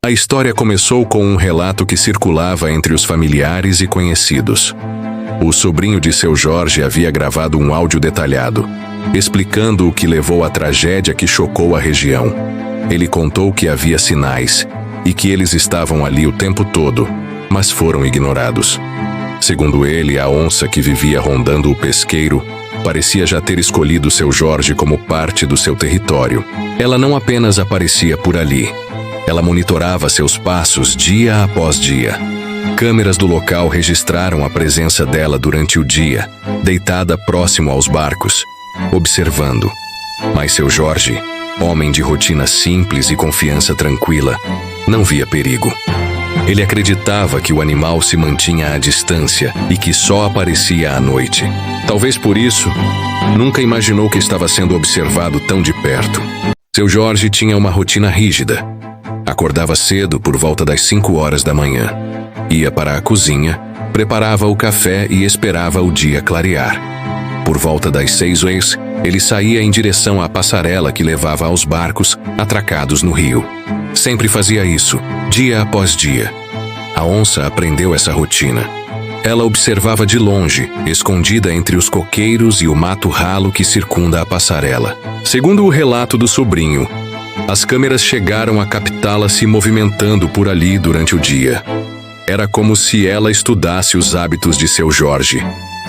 A história começou com um relato que circulava entre os familiares e conhecidos. O sobrinho de seu Jorge havia gravado um áudio detalhado, explicando o que levou à tragédia que chocou a região. Ele contou que havia sinais e que eles estavam ali o tempo todo, mas foram ignorados. Segundo ele, a onça que vivia rondando o pesqueiro parecia já ter escolhido seu Jorge como parte do seu território. Ela não apenas aparecia por ali, ela monitorava seus passos dia após dia. Câmeras do local registraram a presença dela durante o dia, deitada próximo aos barcos, observando. Mas seu Jorge, homem de rotina simples e confiança tranquila, não via perigo. Ele acreditava que o animal se mantinha à distância e que só aparecia à noite. Talvez por isso, nunca imaginou que estava sendo observado tão de perto. Seu Jorge tinha uma rotina rígida. Acordava cedo por volta das 5 horas da manhã. Ia para a cozinha, preparava o café e esperava o dia clarear. Por volta das 6 ele saía em direção à passarela que levava aos barcos atracados no rio. Sempre fazia isso, dia após dia. A onça aprendeu essa rotina. Ela observava de longe, escondida entre os coqueiros e o mato ralo que circunda a passarela. Segundo o relato do sobrinho, as câmeras chegaram a captá-la se movimentando por ali durante o dia. Era como se ela estudasse os hábitos de seu Jorge,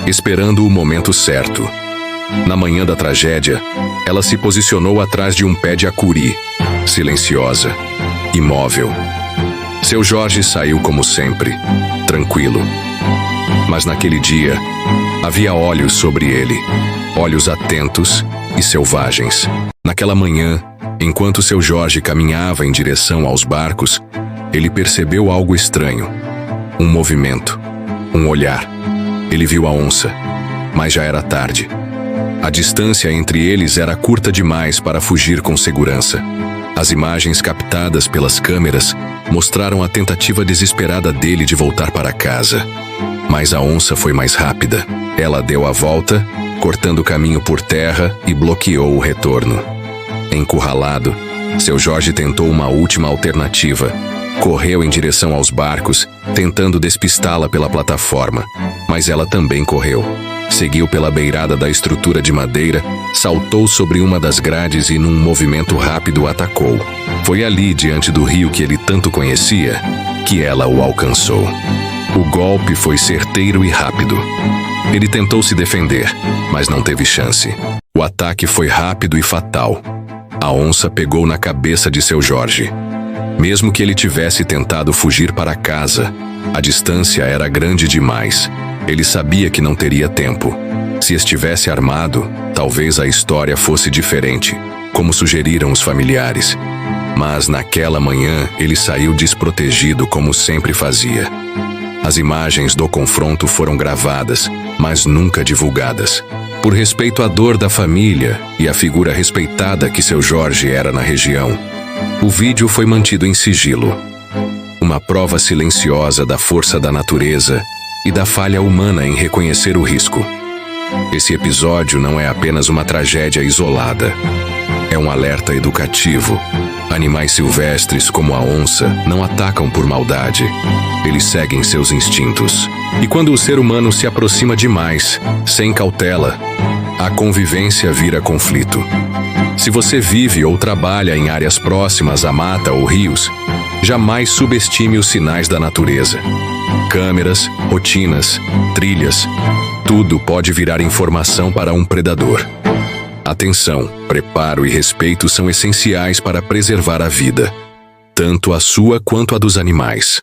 esperando o momento certo. Na manhã da tragédia, ela se posicionou atrás de um pé de acuri, silenciosa, imóvel. Seu Jorge saiu como sempre, tranquilo. Mas naquele dia, havia olhos sobre ele, olhos atentos e selvagens. Naquela manhã, enquanto seu Jorge caminhava em direção aos barcos, ele percebeu algo estranho. Um movimento, um olhar. Ele viu a onça, mas já era tarde. A distância entre eles era curta demais para fugir com segurança. As imagens captadas pelas câmeras mostraram a tentativa desesperada dele de voltar para casa. Mas a onça foi mais rápida. Ela deu a volta, cortando o caminho por terra e bloqueou o retorno. Encurralado, seu Jorge tentou uma última alternativa. Correu em direção aos barcos, tentando despistá-la pela plataforma, mas ela também correu. Seguiu pela beirada da estrutura de madeira, saltou sobre uma das grades e, num movimento rápido, atacou. Foi ali, diante do rio que ele tanto conhecia, que ela o alcançou. O golpe foi certeiro e rápido. Ele tentou se defender, mas não teve chance. O ataque foi rápido e fatal. A onça pegou na cabeça de seu Jorge. Mesmo que ele tivesse tentado fugir para casa, a distância era grande demais. Ele sabia que não teria tempo. Se estivesse armado, talvez a história fosse diferente, como sugeriram os familiares. Mas naquela manhã, ele saiu desprotegido como sempre fazia. As imagens do confronto foram gravadas, mas nunca divulgadas. Por respeito à dor da família e à figura respeitada que seu Jorge era na região, o vídeo foi mantido em sigilo. Uma prova silenciosa da força da natureza e da falha humana em reconhecer o risco. Esse episódio não é apenas uma tragédia isolada. É um alerta educativo. Animais silvestres como a onça não atacam por maldade. Eles seguem seus instintos. E quando o ser humano se aproxima demais, sem cautela, a convivência vira conflito. Se você vive ou trabalha em áreas próximas à mata ou rios, jamais subestime os sinais da natureza. Câmeras, rotinas, trilhas, tudo pode virar informação para um predador. Atenção, preparo e respeito são essenciais para preservar a vida, tanto a sua quanto a dos animais.